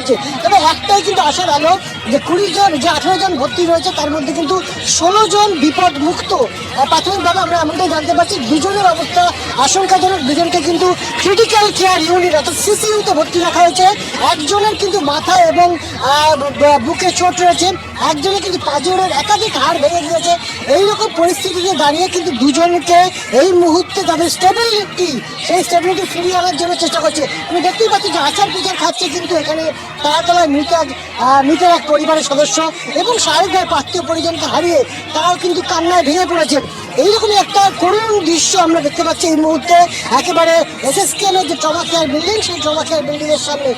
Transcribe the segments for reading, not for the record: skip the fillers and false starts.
হয়েছে। তবে একটাই কিন্তু আশার আলো যে 20 জন যে 18 জন ভর্তি রয়েছে তার মধ্যে কিন্তু 16 জন বিপদ মুক্ত। প্রাথমিকভাবে আমরা এমনটাই জানতে পারছি, দুজনের অবস্থা আশঙ্কাজনক, দুজনকে কিন্তু ক্রিটিক্যাল কেয়ার ইউনিট অর্থাৎ সিসিইউতে ভর্তি রাখা হয়েছে। একজনের কিন্তু মাথা এবং বুকে চোট রয়েছে, একজনের কিন্তু পাঁজরের একাধিক হাড় ভেঙে গিয়েছে। এইরকম পরিস্থিতিতে দাঁড়িয়ে কিন্তু দুজনকে এই মুহূর্তে তাদের স্টেবিলিটি, সেই স্টেবিলিটি ফিরিয়ে আনার জন্য চেষ্টা করছে। আমি দেখতেই পাচ্ছি যে আচার বিচার খাচ্ছে কিন্তু এখানে তারাতলায় মৃতের এক পরিবারের সদস্য এবং স্বাভাবিকভাবে আত্মীয় পরিজনকে হারিয়ে তারাও কিন্তু কান্নায় ভেঙে পড়েছে। এইরকমই একটা করুণ দৃশ্য আমরা দেখতে পাচ্ছি এই মুহূর্তে একেবারে এসএসকেএমের যে ট্রমা কেয়ার বিল্ডিং, সেই ট্রমা কেয়ার বিল্ডিং এর সামনে।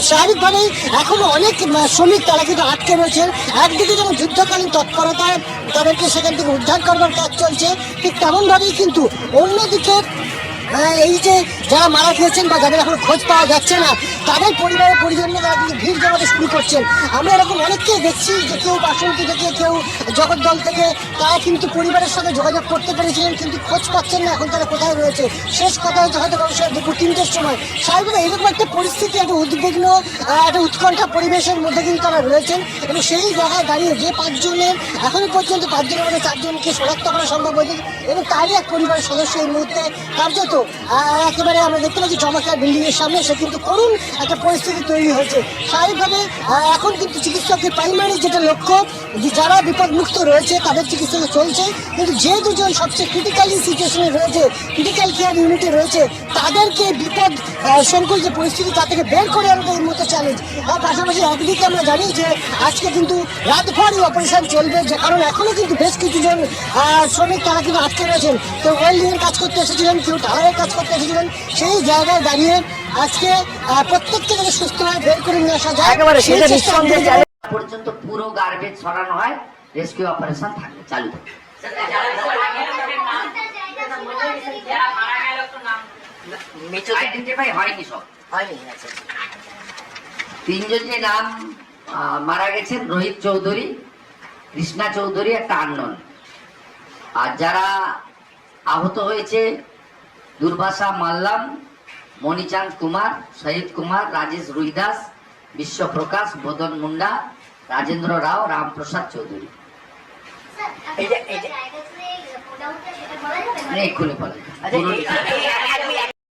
স্বাভাবিকভাবেই এখনো অনেক শ্রমিক তারা কিন্তু আটকে রয়েছেন। একদিকে যেমন যুদ্ধকালীন তৎপরতায় তাদেরকে সেখান থেকে উদ্ধার করবার কাজ চলছে, ঠিক তেমনভাবেই কিন্তু অন্যদিকে এই যে যারা মারা গিয়েছেন বা যাদের এখন খোঁজ পাওয়া যাচ্ছে না তাদের পরিবারের পরিজনরা তারা কিন্তু ভিড় জমাতে শুরু করছেন। আমরা এরকম অনেককে দেখছি যে কেউ বাসন্তী থেকে, কেউ জগদ্দল থেকে, তারা কিন্তু পরিবারের সাথে যোগাযোগ করতে পেরেছিলেন কিন্তু খোঁজ পাচ্ছেন না এখন তারা কোথায় রয়েছে। শেষ কথা হচ্ছে হয়তো দুপুর 3টের সময়। স্বাভাবিকভাবে এরকম একটা পরিস্থিতি, একটা উদ্বিগ্ন, একটা উৎকণ্ঠা পরিবেশের মধ্যে কিন্তু তারা রয়েছেন এবং সেই জায়গায় দাঁড়িয়ে যে 5 জনের এখনো পর্যন্ত 5 জনের মধ্যে 4 জনকে শনাক্ত করা সম্ভব হয়েছে এবং তারই এক পরিবারের সদস্য এই মুহূর্তে কার্যত একেবারে আমরা দেখতে পাচ্ছি চমৎকার বিল্ডিং এর সামনে সে কিন্তু করুণ একটা পরিস্থিতি তৈরি হয়েছে। স্বাভাবিকভাবে এখন কিন্তু চিকিৎসকের প্রাইমারি যেটা লক্ষ্য যে যারা বিপদমুক্ত রয়েছে তাদের চিকিৎসা চলছে, কিন্তু যে দুজন সবচেয়ে ক্রিটিক্যালি সিচুয়েশনে রয়েছে, ক্রিটিক্যাল কেয়ার ইউনিটে রয়েছে, তাদেরকে বিপদ সংকুল যে পরিস্থিতি তা থেকে বের করে আনতে এই মুহূর্তে চ্যালেঞ্জ। আর পাশাপাশি একদিকে আমরা জানি যে আজকে কিন্তু রাতভর এই অপারেশন চলবে, যে কারণ এখনো কিন্তু বেশ কিছুজন শ্রমিক তারা কিন্তু আটকে রয়েছেন। কেউ ওয়েল্ডিং এর কাজ করতে এসেছিলেন, কেউ ঢালাইয়ের কাজ করতে এসেছিলেন। সেই জায়গায় দাঁড়িয়ে আজকে প্রত্যেককে যাতে সুস্থভাবে বের করে নিয়ে আসা যায় পর্যন্ত পুরো গার্বেজ সরানো হয়, রেস্কিউ অপারেশন থাকবে চালু থাকবে। আইডেন্টিফাই হয়নি, সব হয়নি। 3 জন যে নাম মারা গেছেন, রোহিত চৌধুরী, কৃষ্ণা চৌধুরী, একটা আননোন। আর যারা আহত হয়েছে দুর্বাসা মাল্লাম, মণিচাঁদ কুমার, শহীদ কুমার, রাজেশ রুইদাস, বিশ্বপ্রকাশ, বদন মুন্ডা, রাজেন্দ্র রাও, রামপ্রসাদ চৌধুরী। এক্ষুনি বলে